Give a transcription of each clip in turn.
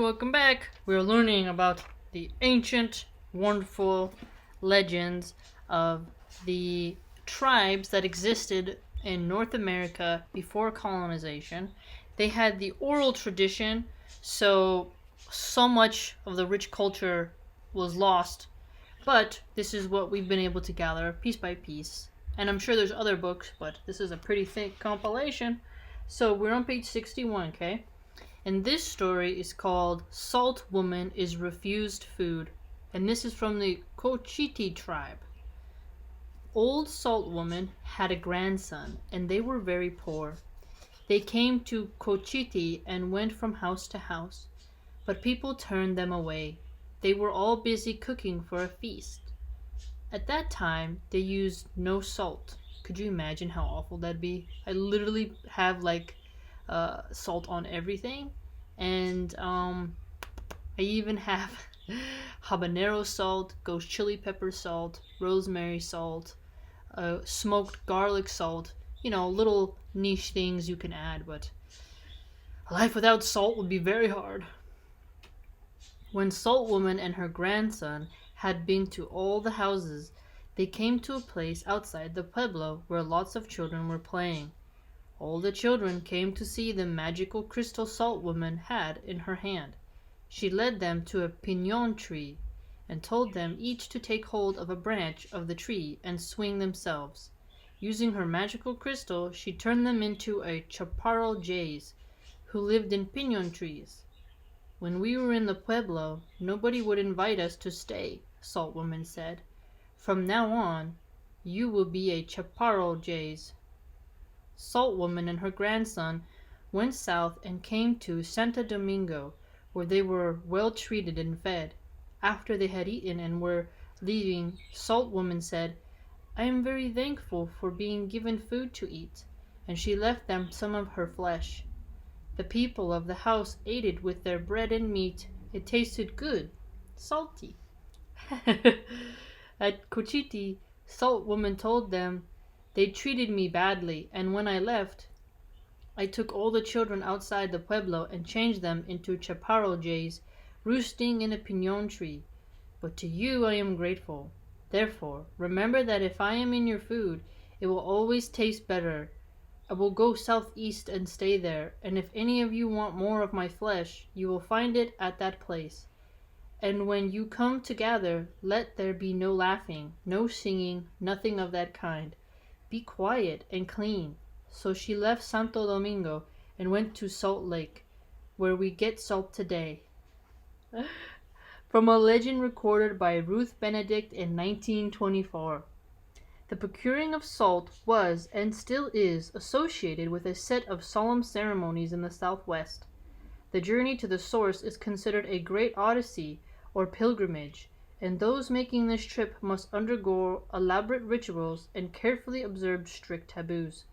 welcome back. We're learning about the ancient, wonderful legends of the tribes that existed in North America before colonization. They had the oral tradition, so much of the rich culture was lost. But this is what we've been able to gather piece by piece. And I'm sure there's other books, but this is a pretty thick compilation. So we're on page 61, okay? And this story is called Salt Woman is Refused Food. And this is from the Cochiti tribe. Old Salt Woman had a grandson, and they were very poor. They came to Cochiti and went from house to house, but people turned them away. They were all busy cooking for a feast. At that time, they used no salt. Could you imagine how awful that'd be? I literally have salt on everything, and I even have habanero salt, ghost chili pepper salt, rosemary salt, smoked garlic salt. Little niche things you can add, but a life without salt would be very hard. When Salt Woman and her grandson had been to all the houses, they came to a place outside the pueblo where lots of children were playing. All the children came to see the magical crystal Salt Woman had in her hand. She led them to a pinon tree and told them each to take hold of a branch of the tree and swing themselves. Using her magical crystal, she turned them into a chaparral jays who lived in pinon trees. When we were in the pueblo, nobody would invite us to stay, Salt Woman said. From now on, you will be a chaparral jays. Salt Woman and her grandson went south and came to Santo Domingo, where they were well treated and fed. After they had eaten and were leaving, Salt Woman said, I am very thankful for being given food to eat, and she left them some of her flesh. The people of the house ate it with their bread and meat. It tasted good, salty. At Cochiti, Salt Woman told them they treated me badly, and when I left, I took all the children outside the pueblo and changed them into chaparral jays, roosting in a pinon tree. But to you I am grateful. Therefore, remember that if I am in your food, it will always taste better. I will go southeast and stay there, and if any of you want more of my flesh, you will find it at that place. And when you come to gather, let there be no laughing, no singing, nothing of that kind. Be quiet and clean. So she left Santo Domingo and went to Salt Lake, where we get salt today. From a legend recorded by Ruth Benedict in 1924. The procuring of salt was, and still is, associated with a set of solemn ceremonies in the Southwest. The journey to the source is considered a great odyssey or pilgrimage, and those making this trip must undergo elaborate rituals and carefully observe strict taboos.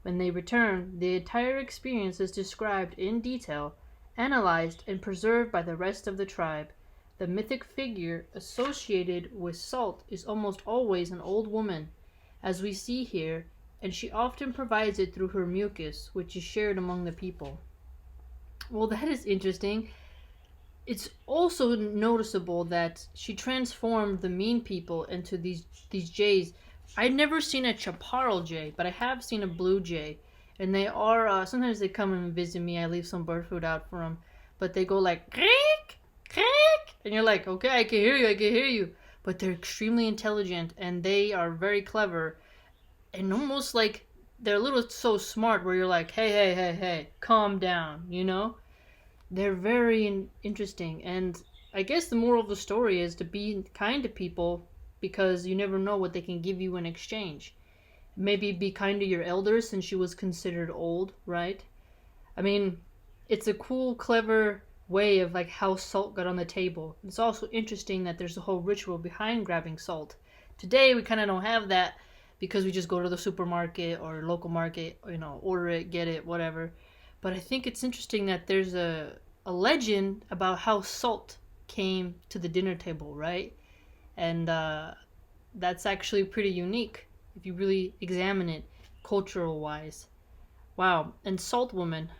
When they return, the entire experience is described in detail, analyzed, and preserved by the rest of the tribe. The mythic figure associated with salt is almost always an old woman, as we see here, and she often provides it through her mucus, which is shared among the people. Well, that is interesting. It's also noticeable that she transformed the mean people into these jays. I'd never seen a chaparral jay, but I have seen a blue jay, and they are sometimes they come and visit me. I leave some bird food out for them, but they go like creak, creak, and you're like, okay, I can hear you. But they're extremely intelligent, and they are very clever, and almost like they're a little so smart where you're like, hey, calm down. They're very interesting, and I guess the moral of the story is to be kind to people because you never know what they can give you in exchange. Maybe be kind to your elders since she was considered old, right? I mean, it's a cool, clever way of how salt got on the table. It's also interesting that there's a whole ritual behind grabbing salt. Today we kind of don't have that because we just go to the supermarket or local market, order it, get it, whatever. But I think it's interesting that there's a legend about how salt came to the dinner table, right? And that's actually pretty unique if you really examine it cultural wise. Wow. And Salt Woman.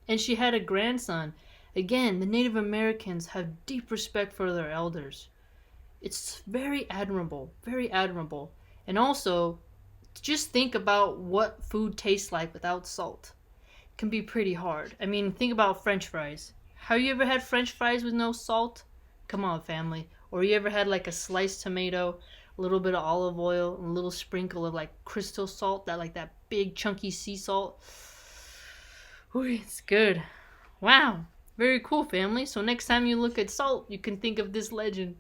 And she had a grandson. Again, the Native Americans have deep respect for their elders. It's very admirable, very admirable. And also, just think about what food tastes like without salt. It can be pretty hard. I mean, think about French fries. Have you ever had French fries with no salt? Come on, family. Or you ever had like a sliced tomato, a little bit of olive oil, and a little sprinkle of like crystal salt, that big chunky sea salt? Ooh, it's good. Wow. Very cool, family. So next time you look at salt, you can think of this legend.